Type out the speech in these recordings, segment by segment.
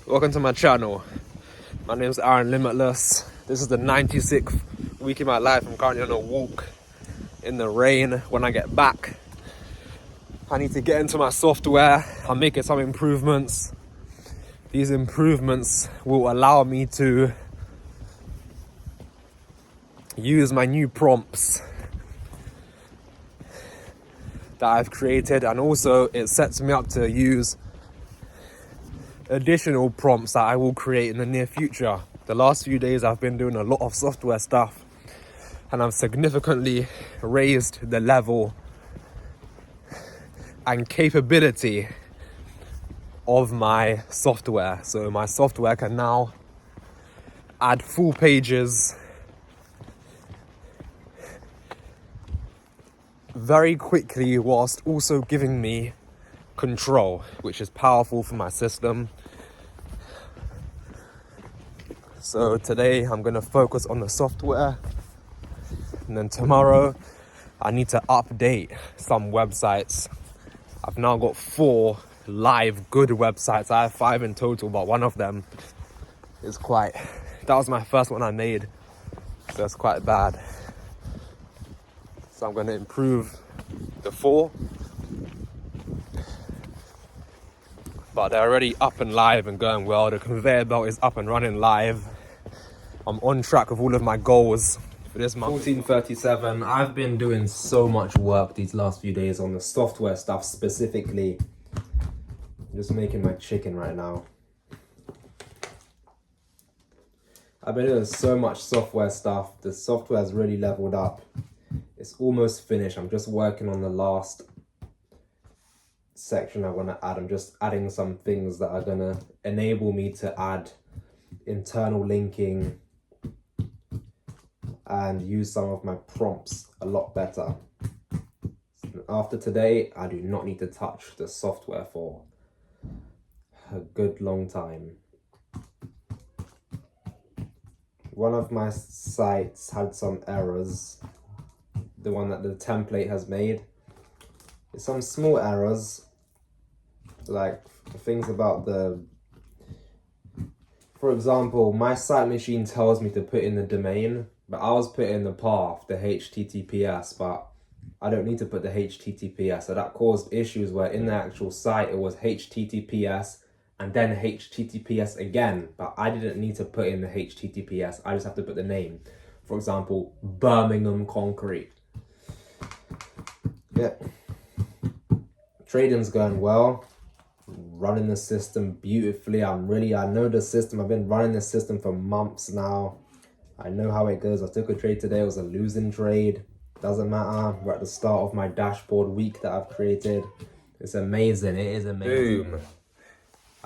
Welcome to my channel. My name's Aaron Limitless. This is the 96th week in my life. I'm currently on a walk in the rain. When I get back, I need to get into my software. I'm making some improvements. These improvements will allow me to use my new prompts that I've created, and also it sets me up to use additional prompts that I will create in the near future. The last few days I've been doing a lot of software stuff, and I've significantly raised the level and capability of my software. So my software can now add full pages very quickly, whilst also giving me control, which is powerful for my system. So today I'm going to focus on the software, and then tomorrow I need to update some websites. I've now got 4 live good websites. I have 5 in total, but one of them is that was my first one I made, so it's quite bad. So I'm going to improve the 4, but they're already up and live and going well. The conveyor belt is up and running live. I'm on track with all of my goals for this month. 1437. I've been doing so much work these last few days on the software stuff specifically. I'm just making my chicken right now. I've been doing so much software stuff. The software has really leveled up. It's almost finished. I'm just working on the last section I want to add. I'm just adding some things that are going to enable me to add internal linking and use some of my prompts a lot better. After today, I do not need to touch the software for a good long time. One of my sites had some errors. The one that the template has made. It's some small errors, like things about for example, my site machine tells me to put in the domain, but I was putting the path, the HTTPS, but I don't need to put the HTTPS. So that caused issues where in the actual site it was HTTPS and then HTTPS again, but I didn't need to put in the HTTPS. I just have to put the name. For example, Birmingham Concrete. Yeah. Trading's going well. Running the system beautifully. I know the system. I've been running the system for months now. I know how it goes. I took a trade today. It was a losing trade. Doesn't matter. We're at the start of my dashboard week that I've created. It's amazing. It is amazing. Boom.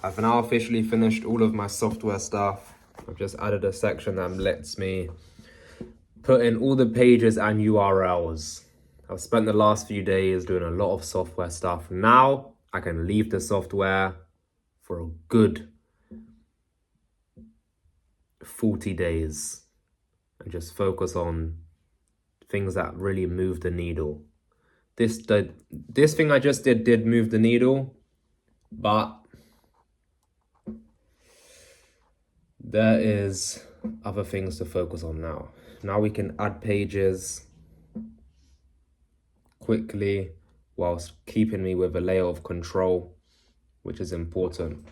I've now officially finished all of my software stuff. I've just added a section that lets me put in all the pages and URLs. I've spent the last few days doing a lot of software stuff. Now I can leave the software for a good 40 days and just focus on things that really move the needle. This thing I just did move the needle, but there is other things to focus on now. Now we can add pages quickly whilst keeping me with a layer of control, which is important.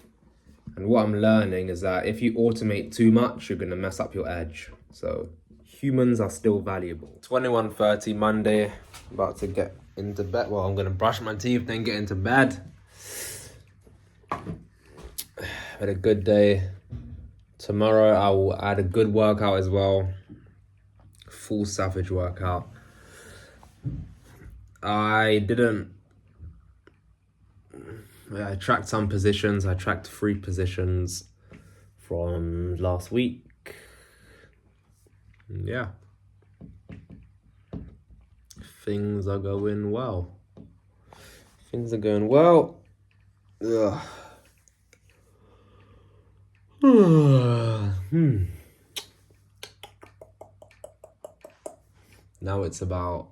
And what I'm learning is that if you automate too much, you're going to mess up your edge. So humans are still valuable. 21:30 Monday, about to get into bed. Well, I'm going to brush my teeth, then get into bed. Had a good day. Tomorrow I will add a good workout as well. Full savage workout. I tracked some positions. I tracked 3 positions from last week. Yeah. Things are going well. Things are going well. Ugh. Now it's about,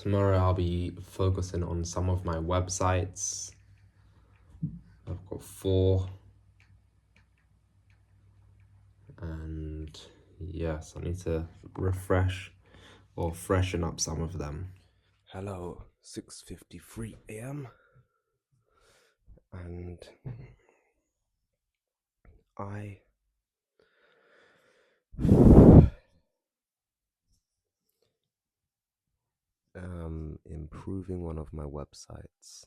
Tomorrow I'll be focusing on some of my websites. I've got 4. And yes, I need to refresh or freshen up some of them. Hello, 6:53 a.m. and I am improving one of my websites.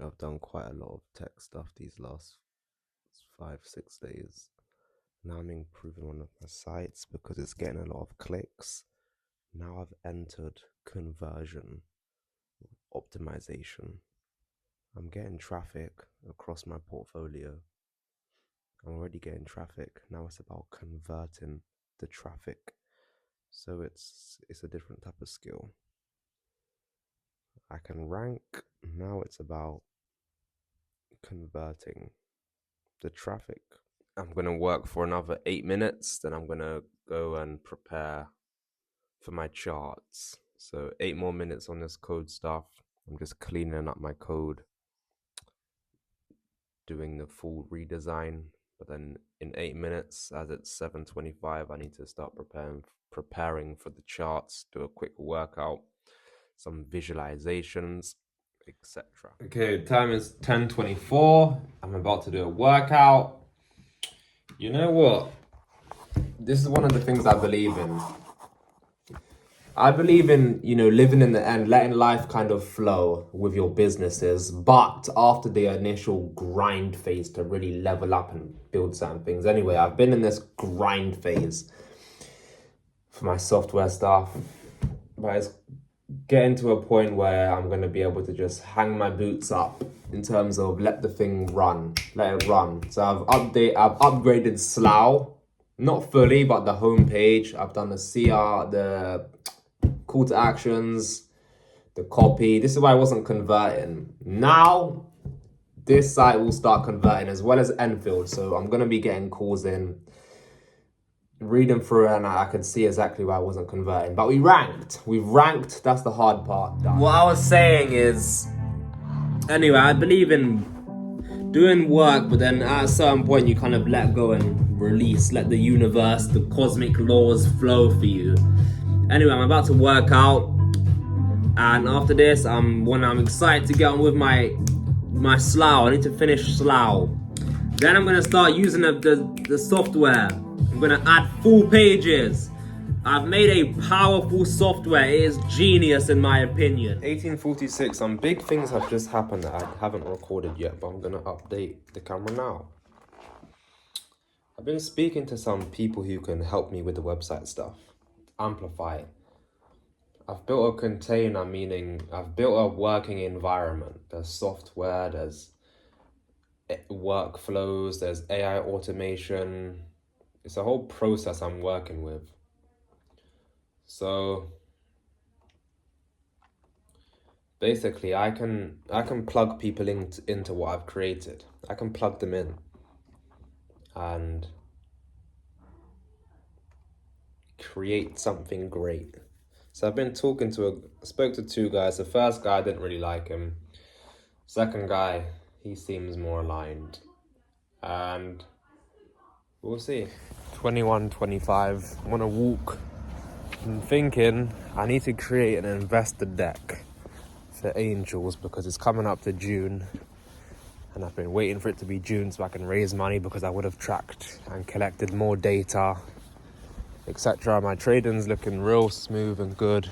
I've done quite a lot of tech stuff these last 5-6 days. Now I'm improving one of my sites because it's getting a lot of clicks. Now I've entered conversion optimization. I'm getting traffic across my portfolio. I'm already getting traffic. Now it's about converting the traffic. So it's a different type of skill. I can rank. Now it's about converting the traffic. I'm going to work for another 8 minutes. Then I'm going to go and prepare for my charts. So 8 more minutes on this code stuff. I'm just cleaning up my code, doing the full redesign. But then in 8 minutes, as it's 7:25, I need to start preparing for the charts, do a quick workout, some visualizations, etc. Okay, time is 10:24. I'm about to do a workout. You know what? This is one of the things I believe in. I believe in, living in the end, letting life kind of flow with your businesses, but after the initial grind phase to really level up and build certain things. Anyway, I've been in this grind phase for my software stuff, but it's getting to a point where I'm going to be able to just hang my boots up in terms of let the thing run, let it run. So I've upgraded Slough, not fully, but the homepage. I've done the CR, the call to actions, the copy. This is why I wasn't converting. Now, this site will start converting as well as Enfield. So I'm going to be getting calls in, read them through, and I can see exactly why I wasn't converting. But we've ranked. That's the hard part. What I was saying is, anyway, I believe in doing work, but then at a certain point you kind of let go and release, let the universe, the cosmic laws flow for you. Anyway, I'm about to work out, and after this, I'm excited to get on with my Slough. I need to finish Slough. Then I'm gonna start using the software. I'm gonna add full pages. I've made a powerful software. It is genius in my opinion. 18:46. Some big things have just happened that I haven't recorded yet, but I'm gonna update the camera now. I've been speaking to some people who can help me with the website stuff. Amplify. I've built a container, meaning I've built a working environment. There's software, there's workflows, there's AI automation. It's a whole process I'm working with. So basically I can plug people into what I've created. I can plug them in and create something great. So I've been spoke to 2 guys. The first guy, I didn't really like him. Second guy, he seems more aligned. And we'll see. 21:25. I'm on a walk. I'm thinking I need to create an investor deck for Angels because it's coming up to June. And I've been waiting for it to be June so I can raise money because I would have tracked and collected more data, etc. My trading's looking real smooth and good.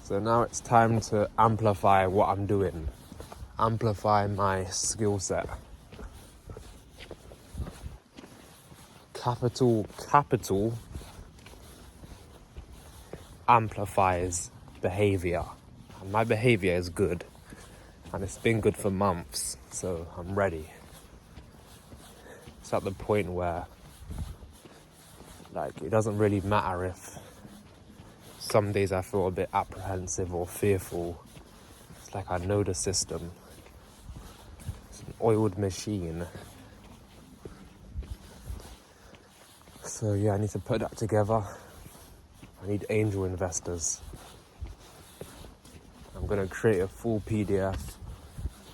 So now it's time to amplify what I'm doing. Amplify my skill set. Capital amplifies behavior. And my behavior is good. And it's been good for months. So I'm ready. It's at the point where it doesn't really matter if some days I feel a bit apprehensive or fearful. It's like I know the system. It's an oiled machine. So yeah, I need to put that together. I need angel investors. I'm gonna create a full PDF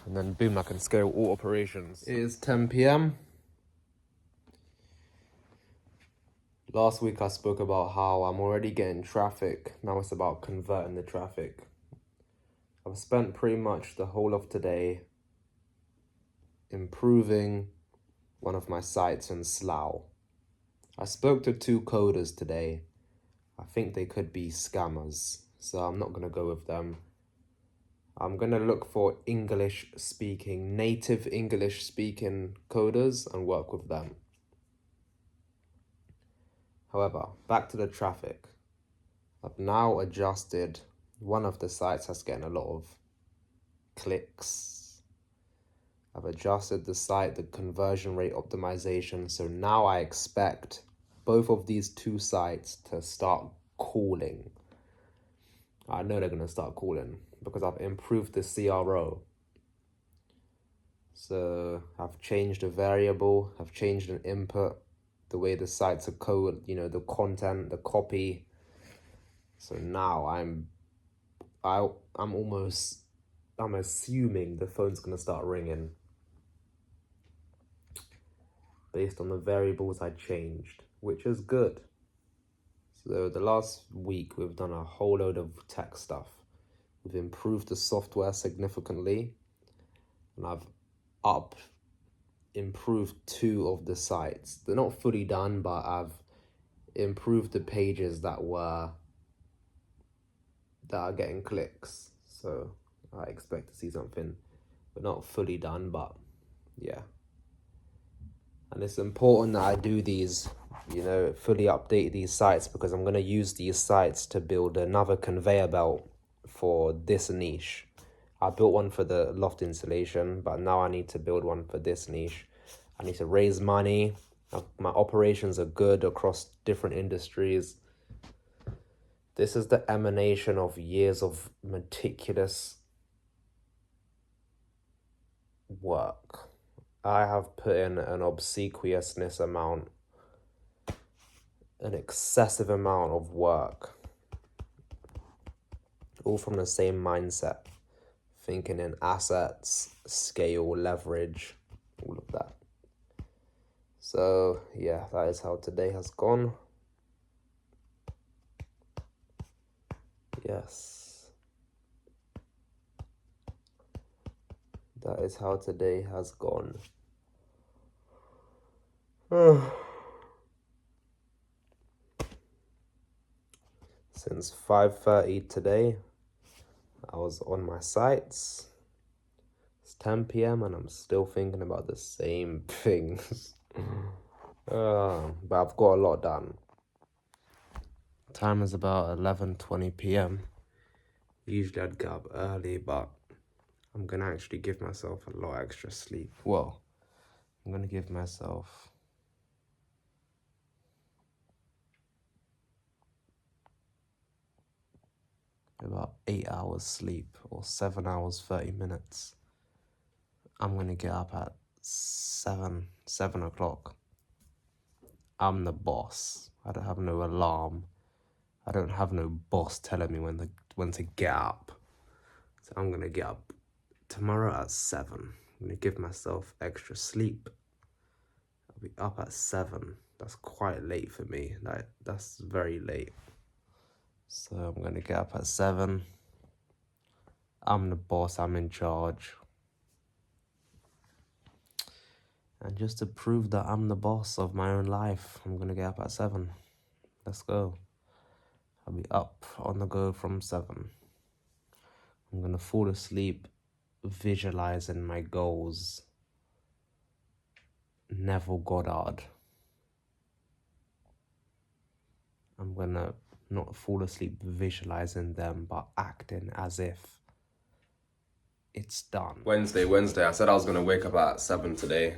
and then boom, I can scale all operations. It is 10 p.m. Last week I spoke about how I'm already getting traffic. Now it's about converting the traffic. I've spent pretty much the whole of today improving one of my sites in Slough. I spoke to 2 coders today. I think they could be scammers, so I'm not gonna go with them. I'm gonna look for native English speaking coders and work with them. However, back to the traffic. I've now adjusted one of the sites that's getting a lot of clicks. I've adjusted the site, the conversion rate optimization. So now I expect both of these 2 sites to start calling. I know they're gonna start calling because I've improved the CRO. So I've changed a variable, I've changed an input, the way the sites are coded, you know, the content, the copy. So now I'm assuming the phone's gonna start ringing based on the variables I changed, which is good. So the last week we've done a whole load of tech stuff. We've improved the software significantly, and I've improved 2 of the sites. They're not fully done, but I've improved the pages that are getting clicks. So I expect to see something. We're not fully done, but yeah. And it's important that I do these, fully update these sites, because I'm going to use these sites to build another conveyor belt for this niche. I built one for the loft installation, but now I need to build one for this niche. I need to raise money. My operations are good across different industries. This is the emanation of years of meticulous work. I have put in an obsequiousness amount, an excessive amount of work, all from the same mindset, thinking in assets, scale, leverage, all of that. So yeah, that is how today has gone. Yes. That is how today has gone. Since 5:30 today, I was on my sites. It's 10 p.m. and I'm still thinking about the same things. But I've got a lot done. Time is about 11:20 p.m. Usually I'd get up early, but I'm gonna actually give myself a lot extra sleep. Well, I'm gonna give myself about 8 hours sleep, or 7 hours, 30 minutes. I'm gonna get up at 7 o'clock. I'm the boss. I don't have no alarm. I don't have no boss telling me when to get up. So I'm gonna get up tomorrow at 7. I'm gonna give myself extra sleep. I'll be up at 7. That's quite late for me. That's very late. So I'm gonna get up at 7. I'm the boss, I'm in charge. And just to prove that I'm the boss of my own life, I'm gonna get up at 7. Let's go. I'll be up on the go from 7. I'm gonna fall asleep visualizing my goals. Neville Goddard. I'm gonna not fall asleep visualizing them, but acting as if it's done. Wednesday. I said I was gonna wake up at 7 today.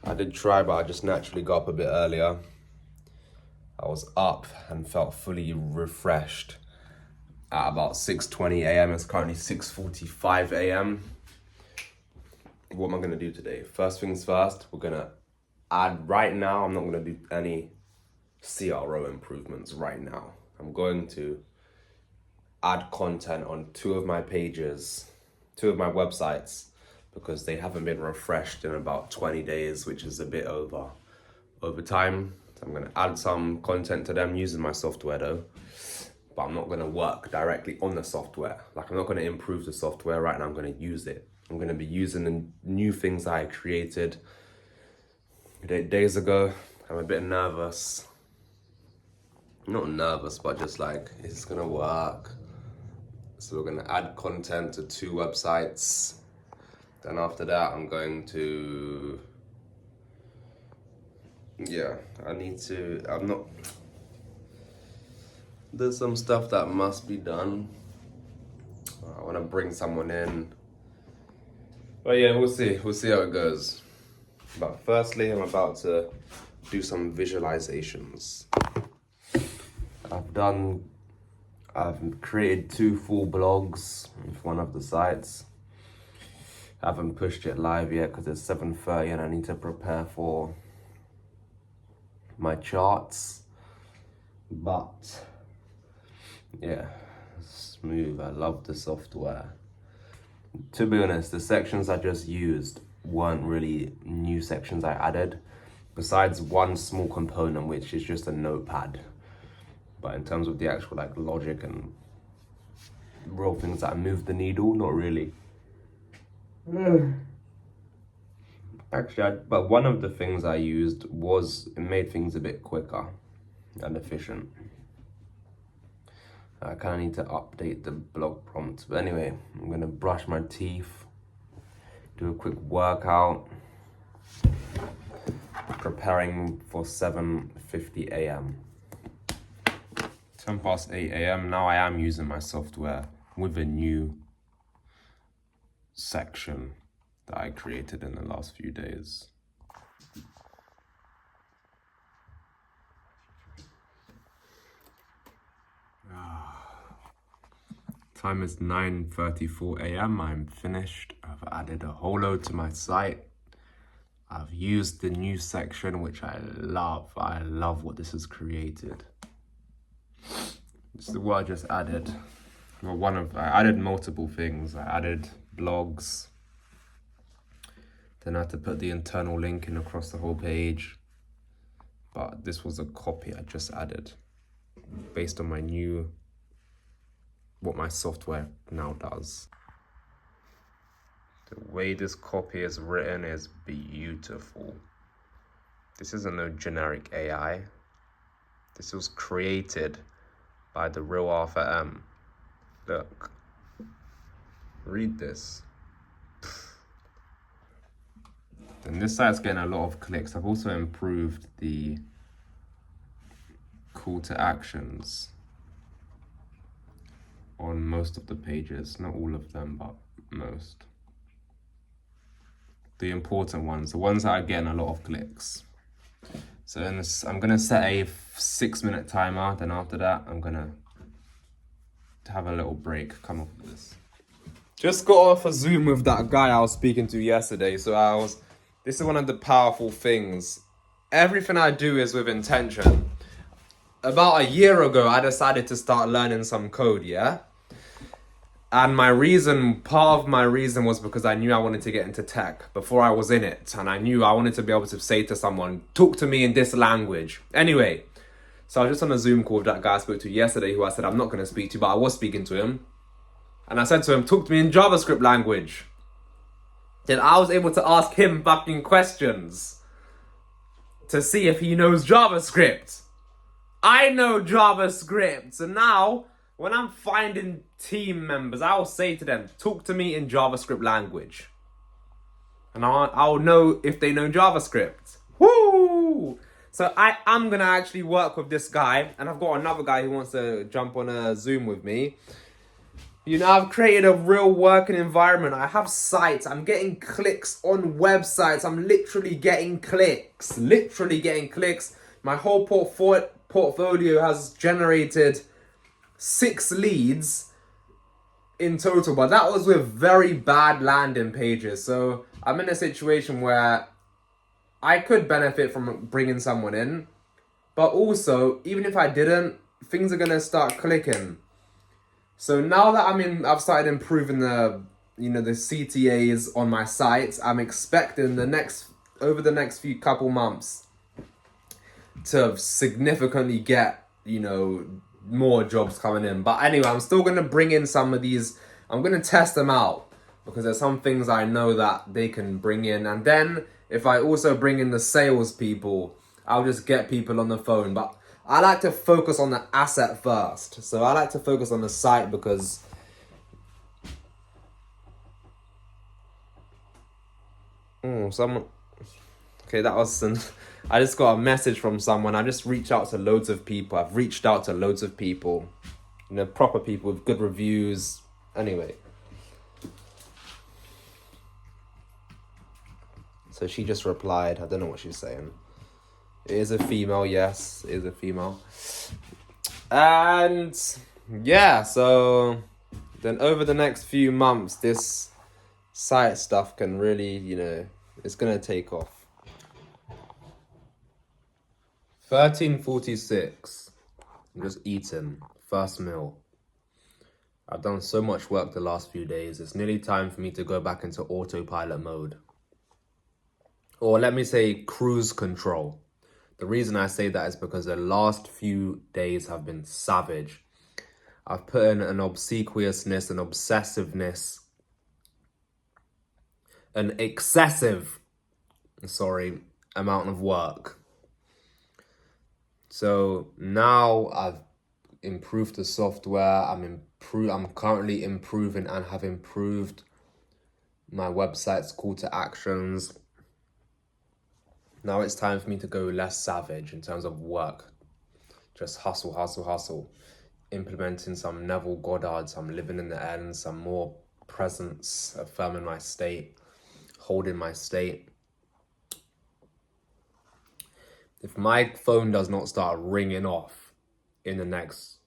I did try, but I just naturally got up a bit earlier. I was up and felt fully refreshed at about 6:20 a.m. It's currently 6:45 a.m. What am I gonna do today? First things first, we're gonna add, right now, I'm not gonna do any CRO improvements right now. I'm going to add content on 2 of my pages, 2 of my websites, because they haven't been refreshed in about 20 days, which is a bit over time. So I'm gonna add some content to them using my software though, but I'm not gonna work directly on the software. Like, I'm not gonna improve the software right now, I'm gonna use it. I'm gonna be using the new things I created days ago. I'm a bit nervous. Not nervous, but just like, it's gonna work. So we're gonna add content to 2 websites. Then after that, I'm going to, there's some stuff that must be done. I wanna bring someone in. But yeah, we'll see how it goes. But firstly, I'm about to do some visualizations. I've created 2 full blogs with one of the sites. I haven't pushed it live yet because it's 7:30 and I need to prepare for my charts. But yeah, smooth. I love the software. To be honest, the sections I just used weren't really new sections I added, besides one small component, which is just a notepad. But in terms of the actual like logic and real things that move the needle, not really. Actually, but one of the things I used it made things a bit quicker and efficient. I kind of need to update the blog prompts. But anyway, I'm gonna brush my teeth, do a quick workout, preparing for 7:50 a.m. 10 past 8 a.m. Now I am using my software with a new section that I created in the last few days. Time is 9:34 a.m. I'm finished. I've added a whole load to my site. I've used the new section, which I love. I love what this has created. This is what I just added. Well, I added multiple things. I added blogs. Then I had to put the internal link in across the whole page. But this was a copy I just added based on what my software now does. The way this copy is written is beautiful. This isn't no generic AI. This was created by the real Arthur M. Look, read this. And this site's getting a lot of clicks. I've also improved the call to actions on most of the pages, not all of them, but most. The important ones, the ones that are getting a lot of clicks. So I'm gonna set a 6-minute timer, then after that, I'm gonna have a little break, come off of this. Just got off a Zoom with that guy I was speaking to yesterday, this is one of the powerful things. Everything I do is with intention. About a year ago, I decided to start learning some code, yeah? And part of my reason was because I knew I wanted to get into tech before I was in it. And I knew I wanted to be able to say to someone, talk to me in this language. Anyway, so I was just on a Zoom call with that guy I spoke to yesterday, who I said I'm not going to speak to, but I was speaking to him. And I said to him, talk to me in JavaScript language. Then I was able to ask him fucking questions to see if he knows JavaScript. I know JavaScript. So now, when I'm finding team members, I will say to them, talk to me in JavaScript language. And I'll know if they know JavaScript. Woo! So I'm going to actually work with this guy. And I've got another guy who wants to jump on a Zoom with me. You know, I've created a real working environment. I have sites. I'm getting clicks on websites. I'm literally getting clicks. My whole portfolio has generated 6 leads in total, but that was with very bad landing pages. So I'm in a situation where I could benefit from bringing someone in, but also, even if I didn't, things are gonna start clicking. So now that I've started improving the CTAs on my site. I'm expecting over the next few couple months to significantly get more jobs coming in. But anyway, I'm still gonna bring in some of these. I'm gonna test them out because there's some things I know that they can bring in, and then if I also bring in the sales people, I'll just get people on the phone. But I like to focus on the asset first. So I like to focus on the site because someone. Okay, that was I just got a message from someone. I just reached out to loads of people. I've reached out to loads of people, proper people with good reviews. Anyway, so she just replied. I don't know what she's saying. It is a female, yes, it is a female. And yeah, so then over the next few months, this site stuff can really, it's gonna take off. 13:46. I'm just eating. First meal. I've done so much work the last few days. It's nearly time for me to go back into autopilot mode. Or let me say cruise control. The reason I say that is because the last few days have been savage. I've put in an obsequiousness, an obsessiveness, an excessive, amount of work. So now I've improved the software. I'm currently improving and have improved my website's call to actions. Now it's time for me to go less savage in terms of work. Just hustle, hustle, hustle. Implementing some Neville Goddard, some living in the end, some more presence, affirming my state, holding my state. If my phone does not start ringing off in the next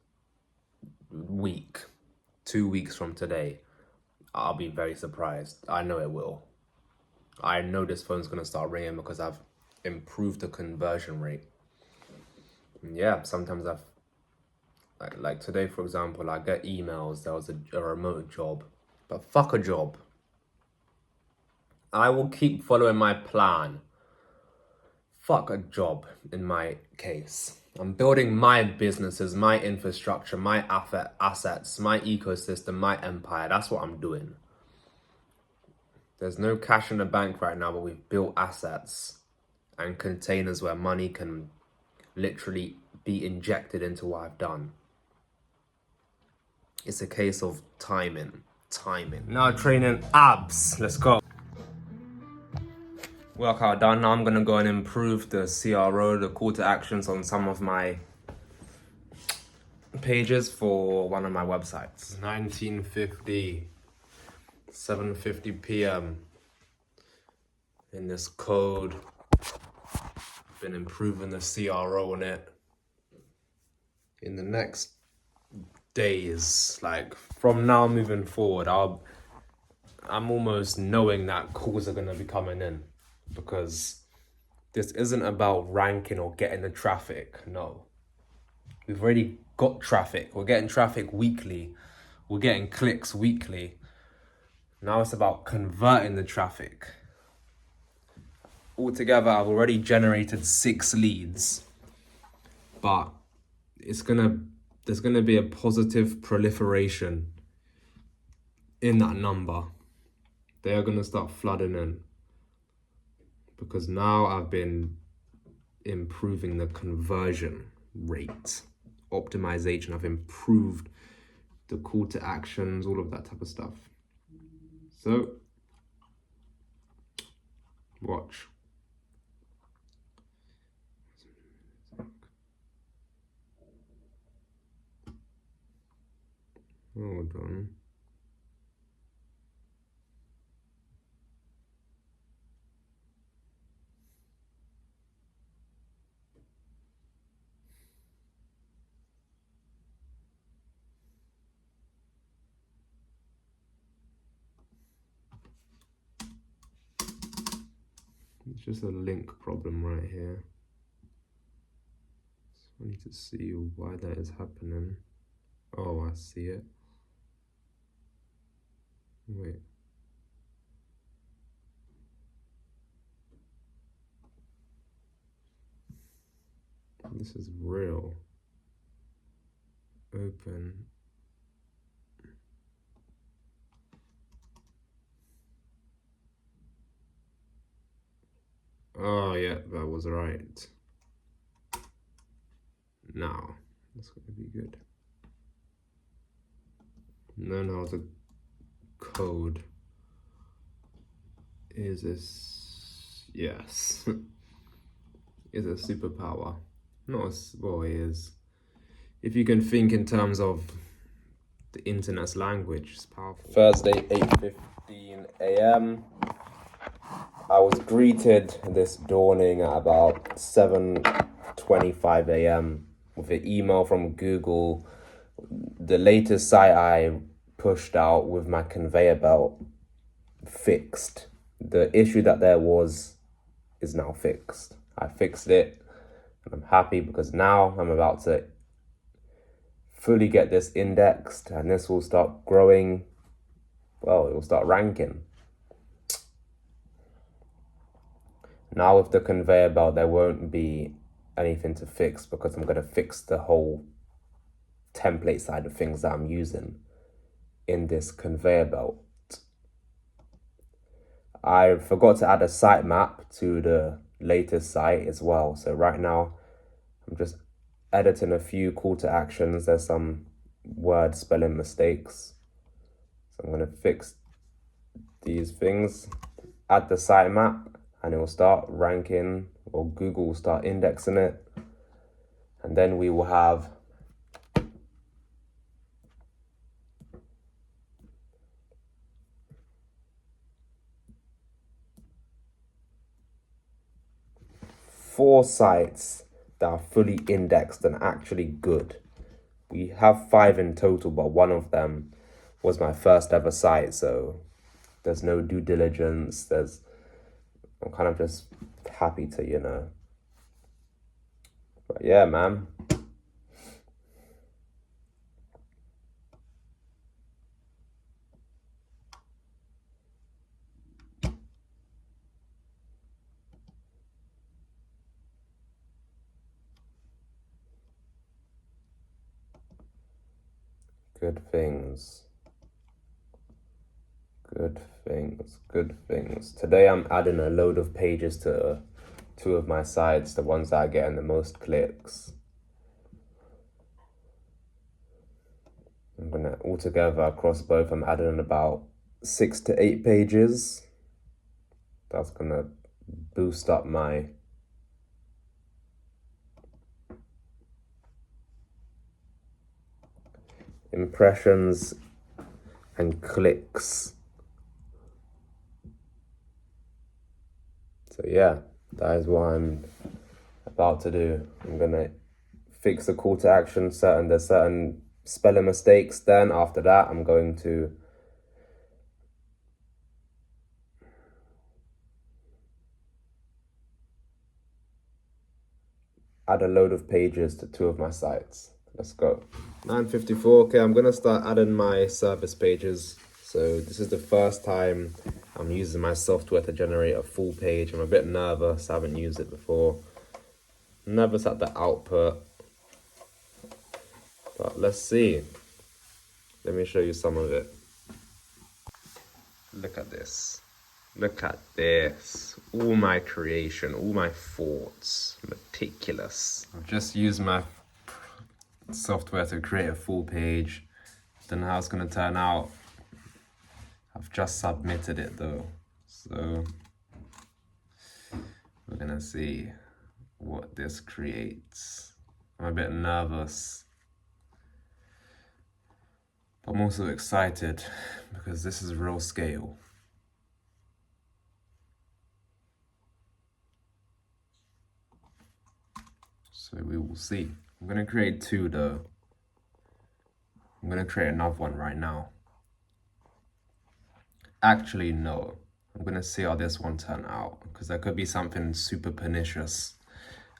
week, 2 weeks from today, I'll be very surprised. I know it will. I know this phone's going to start ringing because I've improved the conversion rate. And yeah, sometimes like today, for example, I get emails, there was a remote job, but fuck a job. I will keep following my plan. Fuck a job in my case. I'm building my businesses, my infrastructure, my assets, my ecosystem, my empire. That's what I'm doing. There's no cash in the bank right now, but we've built assets and containers where money can literally be injected into what I've done. It's a case of timing. Now training abs. Let's go. Workout done. Now I'm gonna go and improve the CRO, the call to actions on some of my pages for one of my websites. 19:50, 7:50 p.m. in this code. Been improving the CRO on it. In the next days, like from now moving forward, I'm almost knowing that calls are gonna be coming in, because this isn't about ranking or getting the traffic. No, we've already got traffic. We're getting traffic weekly. We're getting clicks weekly. Now it's about converting the traffic. Altogether, I've already generated 6 leads, but there's gonna be a positive proliferation in that number. They are gonna start flooding in, because now I've been improving the conversion rate, optimization. I've improved the call to actions, all of that type of stuff. So watch. Hold on. It's just a link problem right here. I need to see why that is happening. Oh, I see it. Wait. This is real. Open. Oh, yeah, that was right. Now, that's going to be good. No, the code is this. Yes. Is a superpower. Not as well, it is. If you can think in terms of the internet's language, it's powerful. Thursday, 8:15 a.m. I was greeted this dawning at about 7:25 a.m. with an email from Google. The latest site I pushed out with my conveyor belt fixed. The issue that there was is now fixed. I fixed it and I'm happy because now I'm about to fully get this indexed and this will start growing. Well, it will start ranking. Now with the conveyor belt, there won't be anything to fix because I'm going to fix the whole template side of things that I'm using in this conveyor belt. I forgot to add a sitemap to the latest site as well. So right now, I'm just editing a few call to actions. There's some word spelling mistakes. So I'm going to fix these things, add the sitemap, and it will start ranking, or Google will start indexing it. And then we will have four sites that are fully indexed and actually good. We have 5 in total, but one of them was my first ever site, so there's no due diligence. I'm kind of just happy to, But yeah, man. Good things. Good things. Today I'm adding a load of pages to 2 of my sites, the ones that are getting the most clicks. I'm gonna, altogether across both, I'm adding about 6 to 8 pages. That's gonna boost up my impressions and clicks. So yeah, that is what I'm about to do. I'm gonna fix the call to action. There's certain spelling mistakes. Then after that, I'm going to add a load of pages to 2 of my sites. Let's go. 9:54. Okay, I'm gonna start adding my service pages. So this is the first time I'm using my software to generate a full page. I'm a bit nervous. I haven't used it before. Nervous at the output. But let's see. Let me show you some of it. Look at this. Look at this. All my creation, all my thoughts. Meticulous. I've just used my software to create a full page. Don't know how it's gonna turn out. I've just submitted it though. So we're gonna see what this creates. I'm a bit nervous. But I'm also excited because this is real scale. So we will see. I'm gonna create 2 though. I'm gonna create another one right now. Actually, no. I'm gonna see how this one turn out because there could be something super pernicious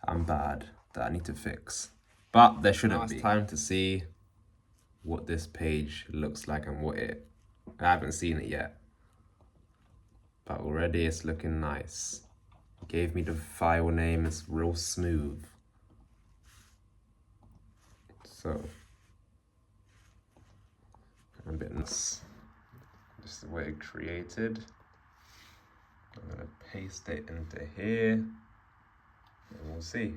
and bad that I need to fix. but there shouldn't be. It's time to see what this page looks like and I haven't seen it yet, but already it's looking nice. It gave me the file name, it's real smooth. So, a bit nice. Just the way it created. I'm gonna paste it into here, and we'll see.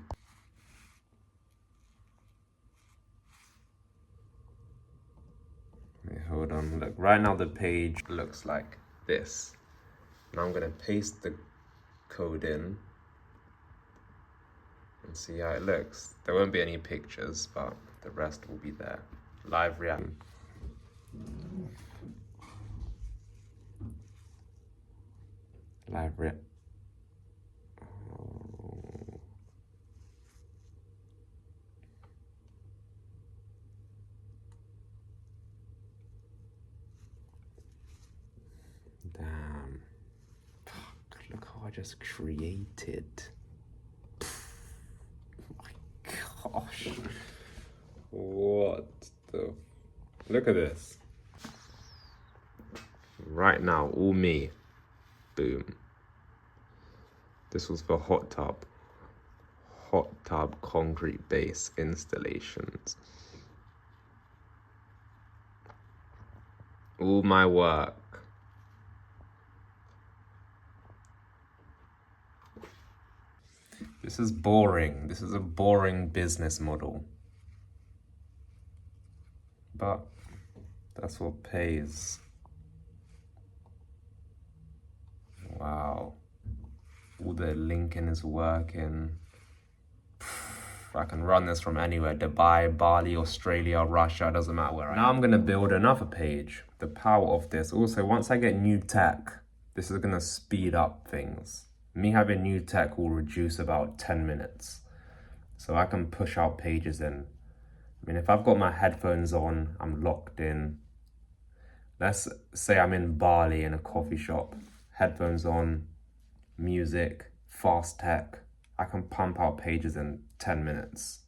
Wait, hold on, look, right now the page looks like this. Now I'm gonna paste the code in and see how it looks. There won't be any pictures, but the rest will be there. Live reaction. Live react. Oh. Damn. Fuck, look how I just created. Oh my gosh. What the? Look at this. Right now, all me. Boom. This was for hot tub concrete base installations. All my work. This is boring. This is a boring business model. But that's what pays. Wow. All the linking is working. I can run this from anywhere. Dubai, Bali, Australia, Russia, doesn't matter where I am. Now I'm gonna build another page. The power of this. Also, once I get new tech, this is gonna speed up things. Me having new tech will reduce about 10 minutes. So I can push out pages in. I mean, if I've got my headphones on, I'm locked in. Let's say I'm in Bali in a coffee shop, headphones on, music, fast tech. I can pump out pages in 10 minutes.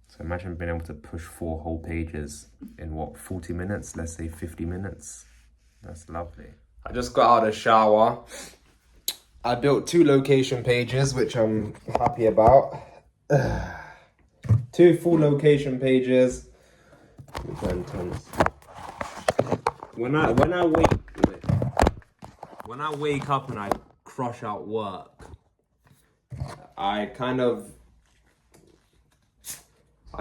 So imagine being able to push 4 whole pages in what, 40 minutes? Let's say 50 minutes. That's lovely. I just got out of the shower. I built 2 location pages, which I'm happy about. 2 full location pages. When I wake up and I crush out work, I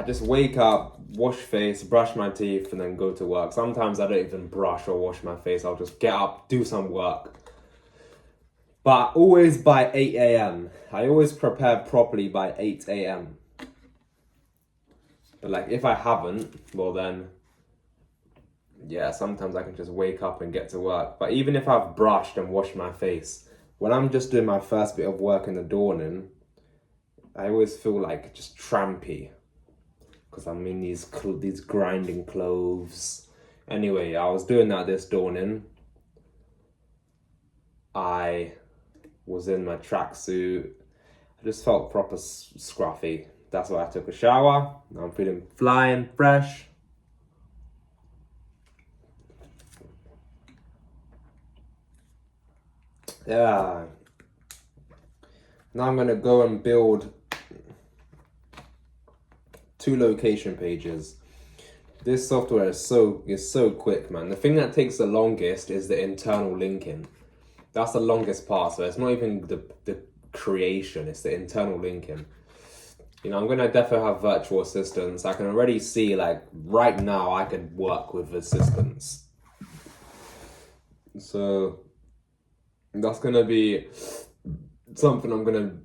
just wake up, wash face, brush my teeth, and then go to work. Sometimes I don't even brush or wash my face. I'll just get up, do some work. But always by 8 a.m. I always prepare properly by 8 a.m. But like, if I haven't, well then, yeah, sometimes I can just wake up and get to work. But even if I've brushed and washed my face, when I'm just doing my first bit of work in the dawning, I always feel like just trampy. Because I'm in these grinding clothes. Anyway, I was doing that this dawning. I was in my tracksuit. I just felt proper scruffy. That's why I took a shower. Now I'm feeling flying fresh. Yeah. Now I'm gonna go and build 2 location pages. This software is so quick, man. The thing that takes the longest is the internal linking. That's the longest part. So it's not even the creation, it's the internal linking. You know, I'm gonna definitely have virtual assistants. I can already see, like, right now I could work with assistants. So that's gonna be something I'm gonna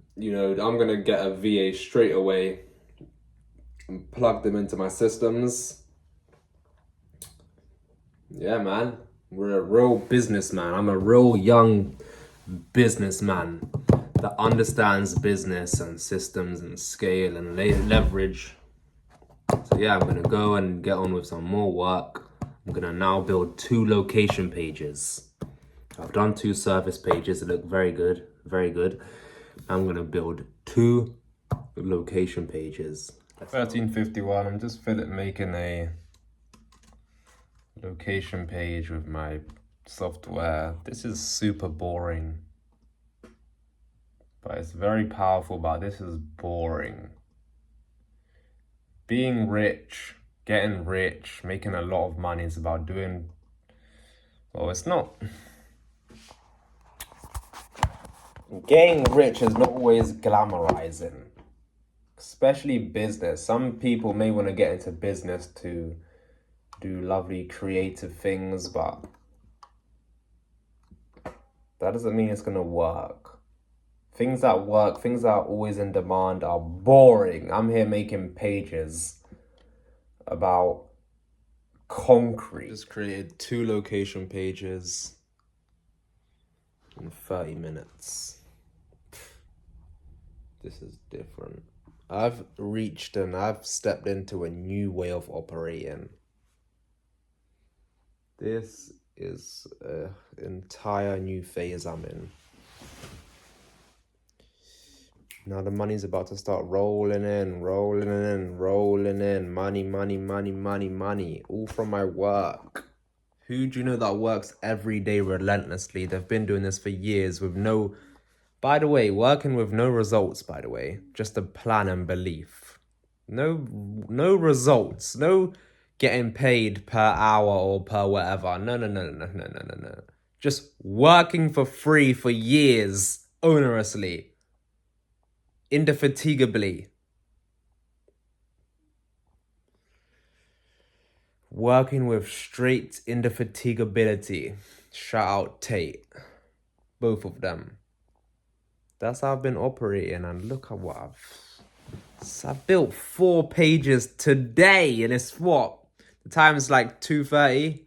get a VA straight away and plug them into my systems. Yeah, man. We're a real businessman. I'm a real young businessman that understands business and systems and scale and leverage. So yeah, I'm gonna go and get on with some more work. I'm gonna now build 2 location pages. I've done 2 service pages. They look very good, very good. I'm gonna build 2 location pages. 13:51. I'm just making a location page with my software. This is super boring, but it's very powerful. But this is boring. Being rich, getting rich, making a lot of money is about doing, well, it's not. Getting rich is not always glamorizing, especially business. Some people may want to get into business to do lovely creative things, but that doesn't mean it's gonna work. Things that work, things that are always in demand are boring. I'm here making pages about concrete. Just created 2 location pages in 30 minutes. This is different. I've reached and I've stepped into a new way of operating. This is an entire new phase I'm in. Now the money's about to start rolling in. Money, money, money, money, money. All from my work. Who do you know that works every day relentlessly? They've been doing this for years with no... By the way, working with no results, by the way. Just a plan and belief. No results. No getting paid per hour or per whatever. No. Just working for free for years, onerously. Indefatigably. Working with straight indefatigability. Shout out Tate. Both of them. That's how I've been operating, and look at what I've built 4 pages today, and it's what? The time's like 2:30.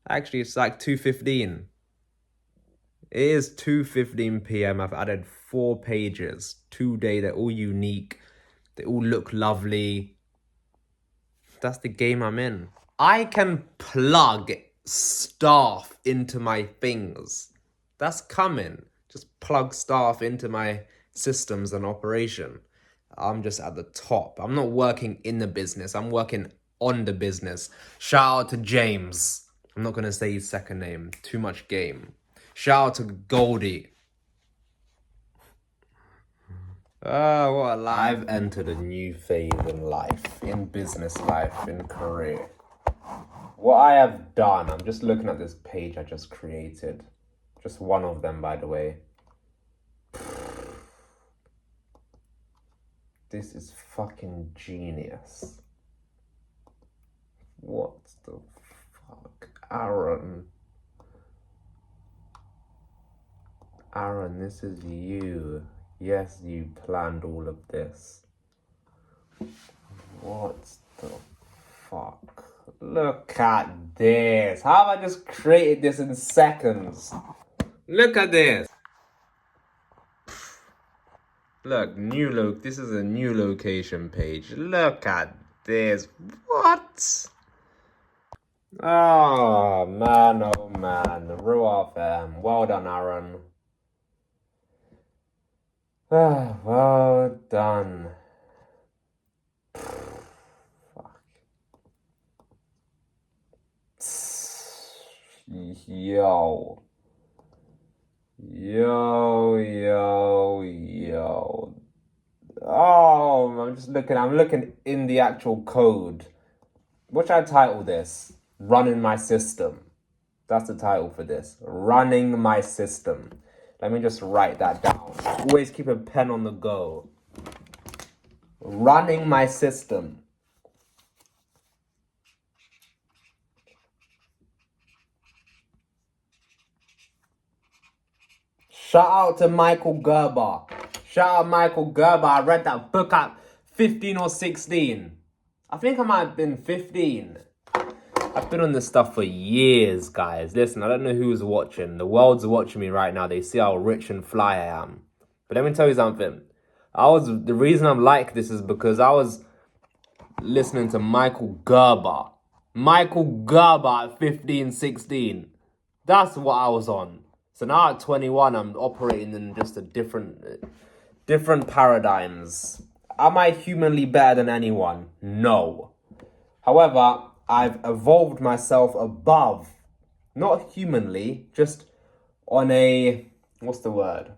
Actually, it's like 2:15. It is 2:15 p.m. I've added 4 pages today. They're all unique. They all look lovely. That's the game I'm in. I can plug staff into my things. That's coming. Just plug staff into my systems and operation. I'm just at the top. I'm not working in the business. I'm working on the business. Shout out to James. I'm not going to say his second name. Too much game. Shout out to Goldie. Oh, what a life. I've entered a new phase in life, in business life, in career. What I have done, I'm just looking at this page I just created. Just one of them, by the way. This is fucking genius. What the fuck? Aaron, this is you. Yes, you planned all of this. What the fuck? Look at this. How have I just created this in seconds? Look at this. Look, this is a new location page. Look at this. What? Oh man, Real FM. Well done, Aaron. Well done. Fuck. Yo. Oh, I'm looking in the actual code. What should I title this? Running my system. That's the title for this. Running my system. Let me just write that down. Always keep a pen on the go. Running my system. Shout out to Michael Gerber. I read that book at 15 or 16. I think I might have been 15. I've been on this stuff for years, guys. Listen, I don't know who's watching. The world's watching me right now. They see how rich and fly I am. But let me tell you something. The reason I'm like this is because I was listening to Michael Gerber. At 15, 16. That's what I was on. So now at 21, I'm operating in just a different paradigms. Am I humanly better than anyone? No. However, I've evolved myself above, not humanly, just on a, what's the word?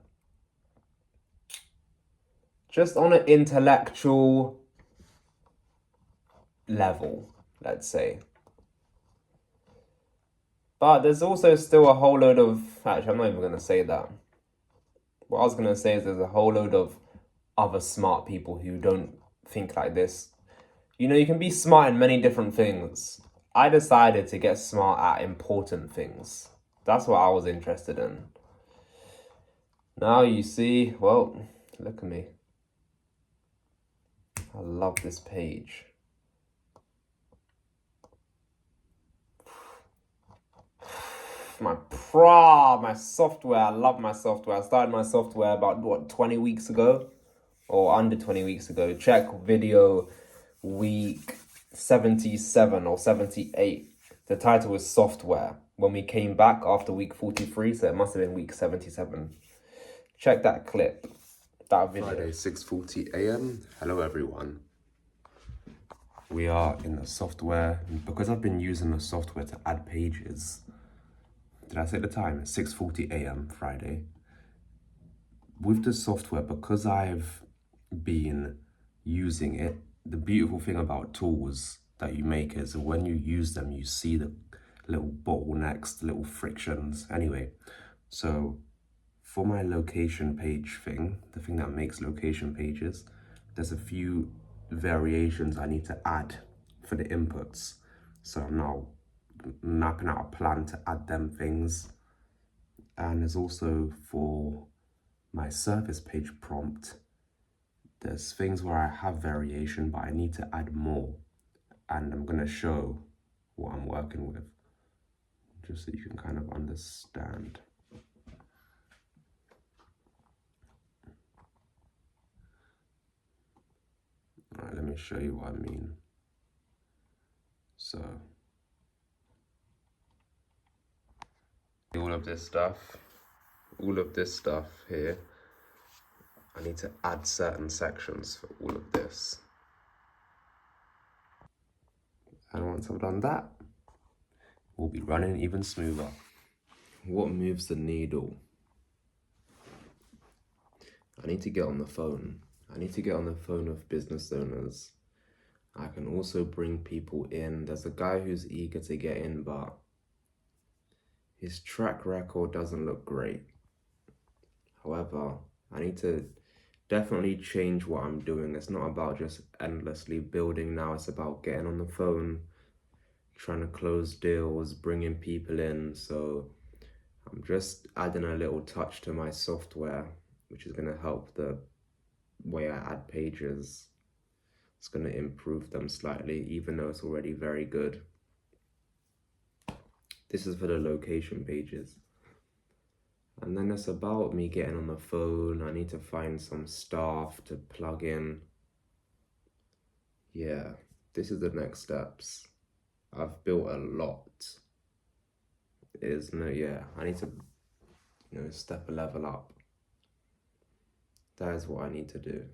Just on an intellectual level, let's say. But there's also still a whole load of, actually, I'm not even going to say that. What I was going to say is there's a whole load of other smart people who don't think like this. You know, you can be smart in many different things. I decided to get smart at important things. That's what I was interested in. Now you see, well, look at me. I love this page. My software, I love my software. I started my software about, 20 weeks ago? Or under 20 weeks ago. Check video week 77 or 78. The title was Software. When we came back after week 43, so it must have been week 77. Check that clip, that video. Friday, 6:40 a.m. Hello, everyone. We are in the software. Because I've been using the software to add pages. Did I say the time? It's 6:40 a.m. Friday. With the software, because I've been using it, the beautiful thing about tools that you make is when you use them, you see the little bottlenecks, the little frictions. Anyway, so for my location page thing, the thing that makes location pages, there's a few variations I need to add for the inputs. So I'm now mapping out a plan to add them things. And there's also for my service page prompt, there's things where I have variation, but I need to add more. And I'm going to show what I'm working with, just so you can kind of understand. All right, let me show you what I mean. So, all of this stuff here, I need to add certain sections for all of this. And once I've done that, we'll be running even smoother. What moves the needle? I need to get on the phone. I need to get on the phone with business owners. I can also bring people in. There's a guy who's eager to get in, but his track record doesn't look great. However, I need to definitely change what I'm doing. It's not about just endlessly building now. It's about getting on the phone, trying to close deals, bringing people in. So I'm just adding a little touch to my software, which is going to help the way I add pages. It's going to improve them slightly, even though it's already very good. This is for the location pages. And then it's about me getting on the phone. I need to find some staff to plug in. Yeah, this is the next steps. I've built a lot. I need to, step a level up. That is what I need to do.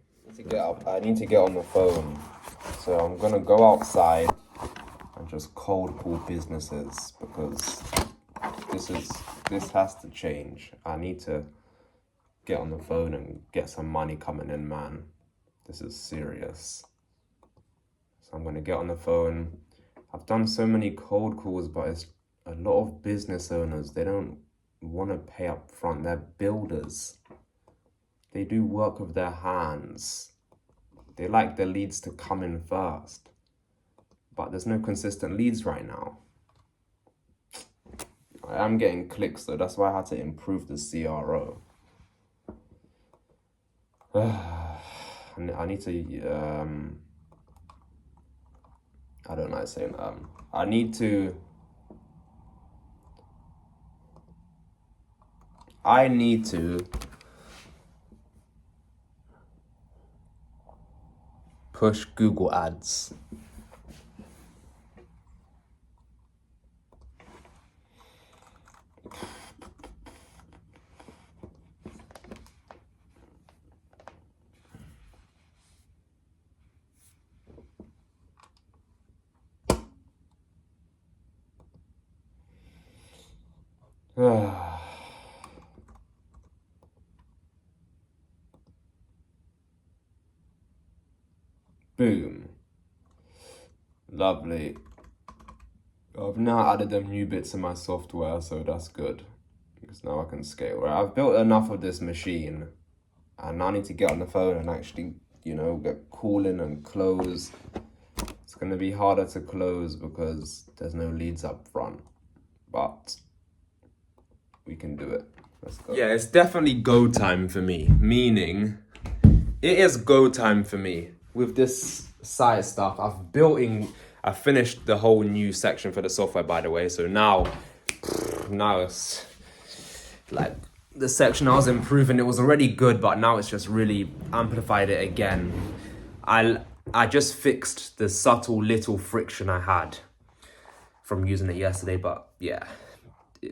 I need to get on the phone. So I'm gonna go outside and just cold call businesses, because this has to change. I need to get on the phone and get some money coming in, man. This is serious. So I'm gonna get on the phone. I've done so many cold calls, but it's a lot of business owners. They don't want to pay up front. They're builders. They do work with their hands. They like their leads to come in first. But there's no consistent leads right now. I am getting clicks though. That's why I had to improve the CRO. I need to, I don't like saying I need to push Google Ads. Boom. Lovely. I've now added them new bits in my software, so that's good. Because now I can scale. Right, I've built enough of this machine, and now I need to get on the phone and actually, get calling and close. It's going to be harder to close because there's no leads up front, but we can do it. Let's go. Yeah, it's definitely go time for me, meaning it is go time for me with this site stuff. I finished the whole new section for the software, by the way, so now it's like the section I was improving, it was already good, but now it's just really amplified it again. I just fixed the subtle little friction I had from using it yesterday, but yeah,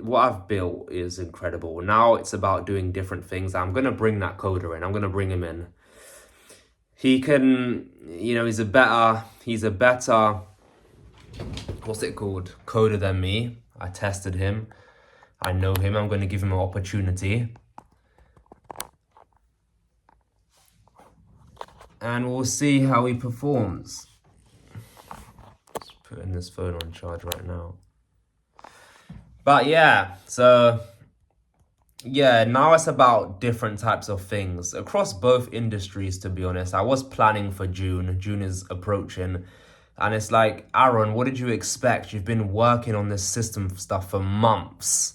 what I've built is incredible. Now it's about doing different things. I'm gonna bring that coder in. I'm gonna bring him in. He can, he's a better, what's it called, coder than me. I tested him. I know him. I'm going to give him an opportunity. And we'll see how he performs. Just putting this phone on charge right now. But yeah, so yeah, now it's about different types of things across both industries, to be honest. I was planning for June. June is approaching. And it's like, Aaron, what did you expect? You've been working on this system stuff for months.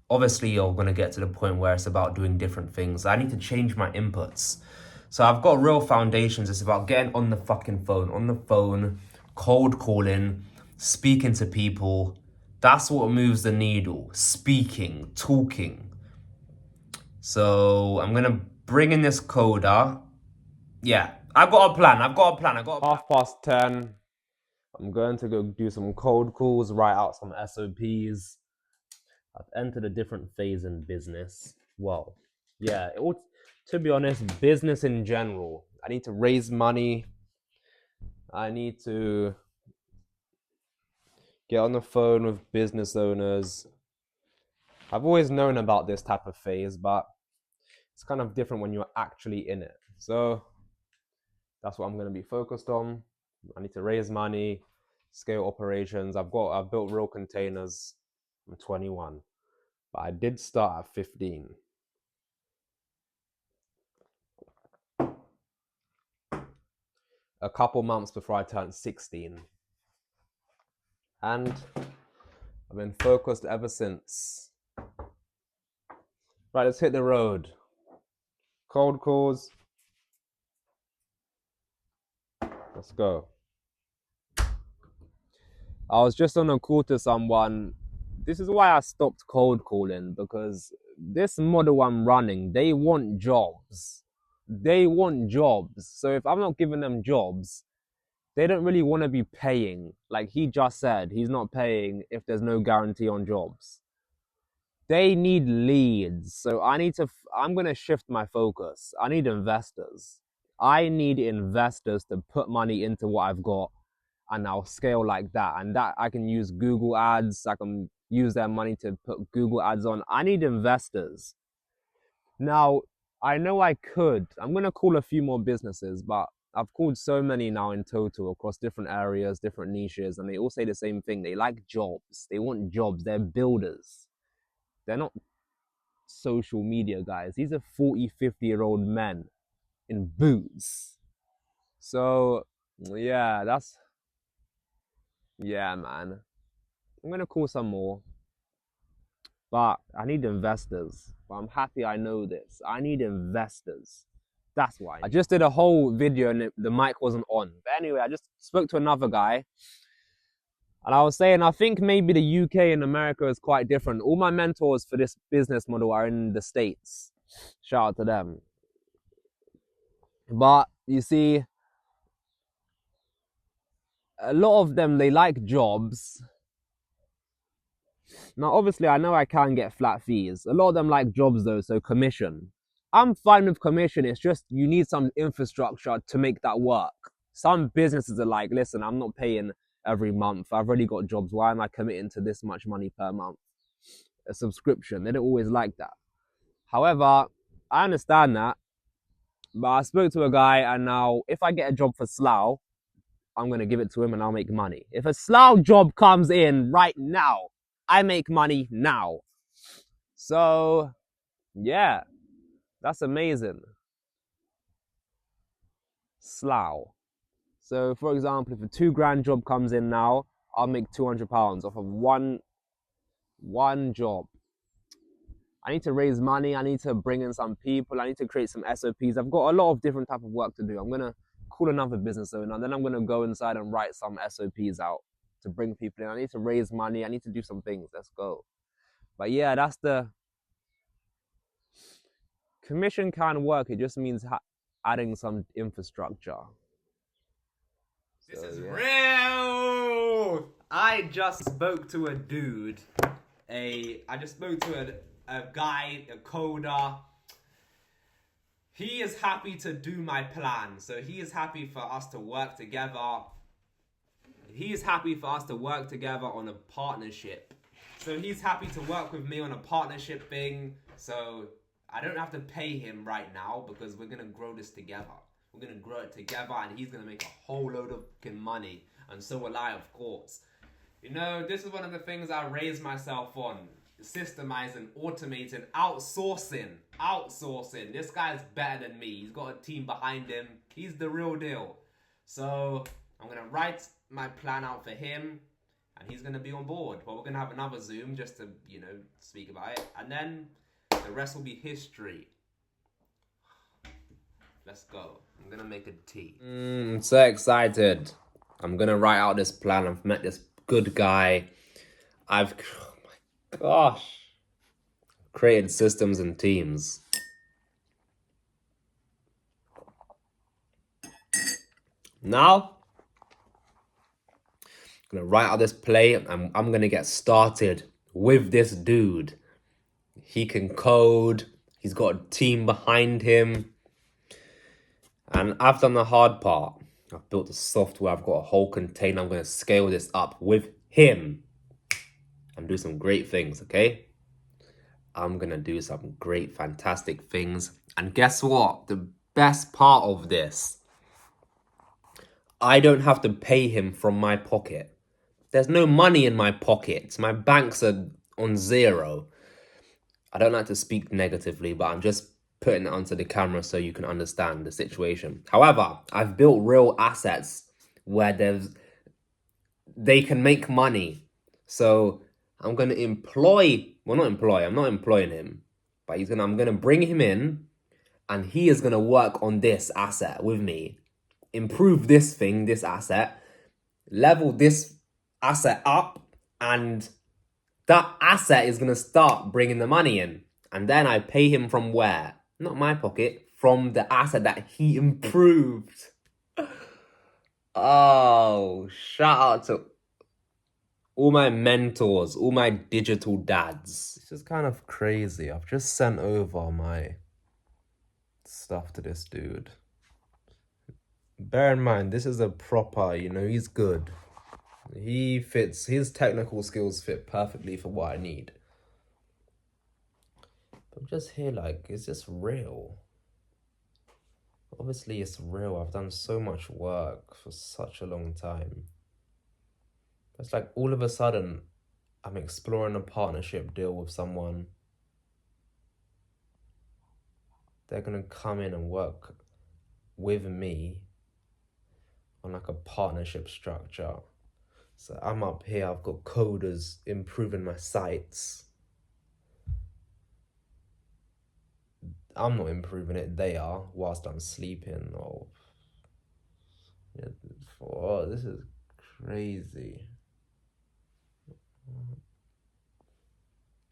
Obviously, you're going to get to the point where it's about doing different things. I need to change my inputs. So I've got real foundations. It's about getting on the fucking phone, cold calling, speaking to people. That's what moves the needle. Speaking, talking. So I'm going to bring in this coder. Yeah, I've got a plan. 10:30. I'm going to go do some cold calls, write out some SOPs. I've entered a different phase in business. Well, yeah, to be honest, business in general. I need to raise money. I need to get on the phone with business owners. I've always known about this type of phase, but it's kind of different when you're actually in it. So that's what I'm going to be focused on. I need to raise money, scale operations. I've built real containers. I'm 21. But I did start at 15. A couple months before I turned 16. And I've been focused ever since. Right, let's hit the road. Cold calls. Let's go. I was just on a call to someone. This is why I stopped cold calling, because this model I'm running, they want jobs. So if I'm not giving them jobs, they don't really want to be paying. Like he just said, he's not paying if there's no guarantee on jobs. They need leads. So I'm going to shift my focus. I need investors. I need investors to put money into what I've got, and I'll scale like that. And that I can use Google ads. I can use their money to put Google ads on. I need investors. Now, I know I'm going to call a few more businesses, but I've called so many now in total across different areas, different niches, and they all say the same thing. They like jobs. They want jobs. They're builders. They're not social media guys. These are 40, 50-year-old men in boots. So, yeah, man. I'm going to call some more. But I need investors. But I'm happy I know this. I need investors. That's why. I just did a whole video and the mic wasn't on. But anyway, I just spoke to another guy. And I was saying, I think maybe the UK and America is quite different. All my mentors for this business model are in the States. Shout out to them. But you see, a lot of them, they like jobs. Now, obviously, I know I can get flat fees. A lot of them like jobs, though, so commission. I'm fine with commission. It's just you need some infrastructure to make that work. Some businesses are like, listen, I'm not paying every month. I've already got jobs. Why am I committing to this much money per month? a subscription. They don't always like that. However, I understand that. But I spoke to a guy, and now if I get a job for Slough, I'm going to give it to him and I'll make money. If a Slough job comes in right now, I make money now. So, yeah, that's amazing. Slough. So, for example, if a £2,000 job comes in now, I'll make £200 off of one job. I need to raise money. I need to bring in some people. I need to create some SOPs. I've got a lot of different type of work to do. I'm going to call another business owner, and then I'm going to go inside and write some SOPs out to bring people in. I need to raise money. I need to do some things. Let's go. But yeah, that's the commission can work. It just means adding some infrastructure. This is real. I just spoke to a dude. I just spoke to a guy, a coder. He is happy to do my plan. So he is happy for us to work together. He is happy for us to work together on a partnership. So he's happy to work with me on a partnership thing. So I don't have to pay him right now because we're going to grow this together. We're going to grow it together and he's going to make a whole load of fucking money. And so will I, of course. You know, this is one of the things I raised myself on. Systemizing, automating, outsourcing. This guy's better than me. He's got a team behind him. He's the real deal. So I'm going to write my plan out for him and he's going to be on board. But we're going to have another Zoom just to, you know, speak about it. And then the rest will be history. Let's go. I'm going to make a tea. I'm so excited. I'm going to write out this plan. I've met this good guy. Oh my gosh. Created systems and teams. Now, I'm going to write out this play and I'm going to get started with this dude. He can code. He's got a team behind him. And I've done the hard part. I've built the software. I've got a whole container. I'm going to scale this up with him and do some great things, okay? I'm going to do some great, fantastic things. And guess what? The best part of this, I don't have to pay him from my pocket. There's no money in my pockets. My banks are on zero. I don't like to speak negatively, but I'm just putting it onto the camera so you can understand the situation. However, I've built real assets where they can make money. So I'm going to I'm not employing him, but I'm going to bring him in and he is going to work on this asset with me, improve this asset, level this asset up, and that asset is going to start bringing the money in. And then I pay him from where? Not my pocket, from the asset that he improved. Oh, shout out to all my mentors, all my digital dads. It's just kind of crazy. I've just sent over my stuff to this dude. Bear in mind, this is a proper, he's good. His technical skills fit perfectly for what I need. I'm just here like, is this real? Obviously it's real. I've done so much work for such a long time. It's like all of a sudden I'm exploring a partnership deal with someone. They're gonna come in and work with me on like a partnership structure. So I'm up here, I've got coders improving my sites. I'm not improving it, they are, whilst I'm sleeping. Oh, this is crazy.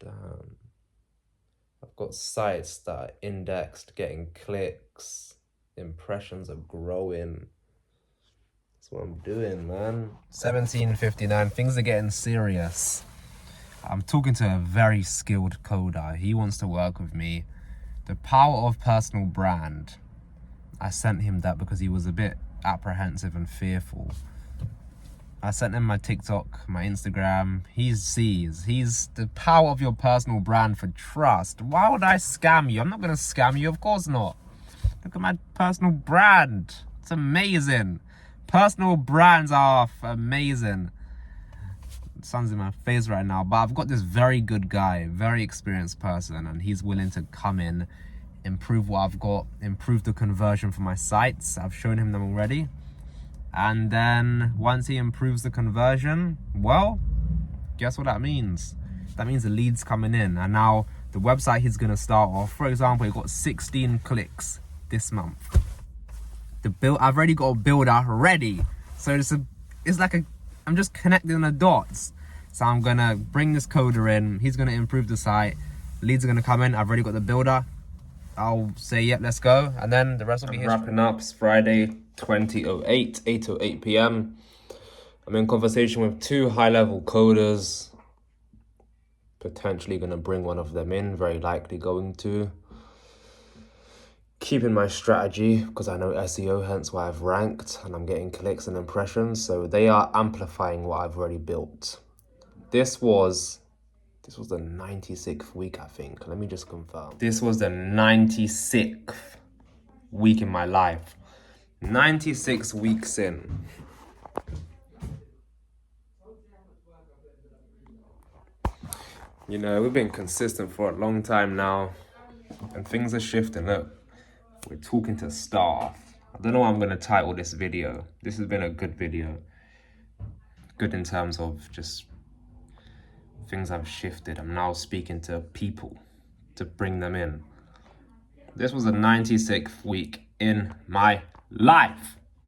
Damn. I've got sites that are indexed, getting clicks, impressions are growing. That's what I'm doing, man. 17:59, things are getting serious. I'm talking to a very skilled coder. He wants to work with me. The power of personal brand. I sent him that because he was a bit apprehensive and fearful. I sent him my TikTok, my Instagram. He sees. He's the power of your personal brand for trust. Why would I scam you? I'm not going to scam you. Of course not. Look at my personal brand. It's amazing. Personal brands are amazing. The sun's in my face right now, but I've got this very good guy, very experienced person, and he's willing to come in, improve what I've got, improve the conversion for my sites. I've shown him them already. And then once he improves the conversion, well, guess what that means? That means the leads coming in. And now the website he's going to start off, for example, he got 16 clicks this month. I've already got a builder ready. So it's like I'm just connecting the dots. So I'm going to bring this coder in. He's going to improve the site. Leads are going to come in. I've already got the builder. I'll say, yep, let's go. And then the rest will be history. Wrapping up. It's Friday, 20:08, 8:08 p.m. I'm in conversation with 2 high-level coders. Potentially going to bring one of them in. Very likely going to. Keeping my strategy because I know SEO, hence why I've ranked. And I'm getting clicks and impressions. So they are amplifying what I've already built. This was the 96th week, I think. Let me just confirm. This was the 96th week in my life. 96 weeks in. You know, we've been consistent for a long time now. And things are shifting. Look, we're talking to staff. I don't know what I'm going to title this video. This has been a good video. Good in terms of just things have shifted. I'm now speaking to people to bring them in. This was the 96th week in my life.